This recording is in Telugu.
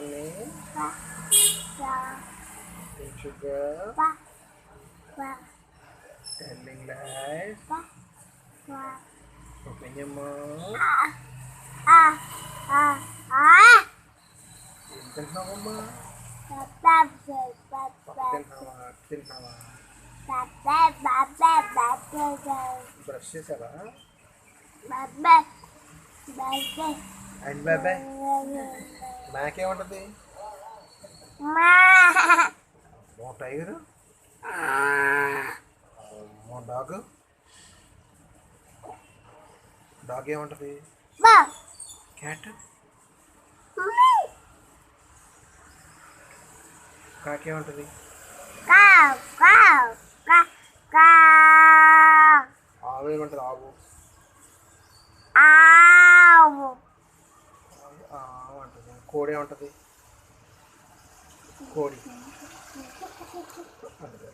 Honey, in sugar, telling lies, open your mouth. తింటున్నావమ్మా తింటున్నావా బ్రష్ చేసావా అండ్ బాబాయ్ నాకేముంటుంది టైగరు డాగ్ డాగ్ ఏముంటుంది క్యాట్ కాకేముంటుంది ఆవు ఏముంటుంది ఆవు అంటుంది కోడి ఏముంటుంది కోడి అంటుంది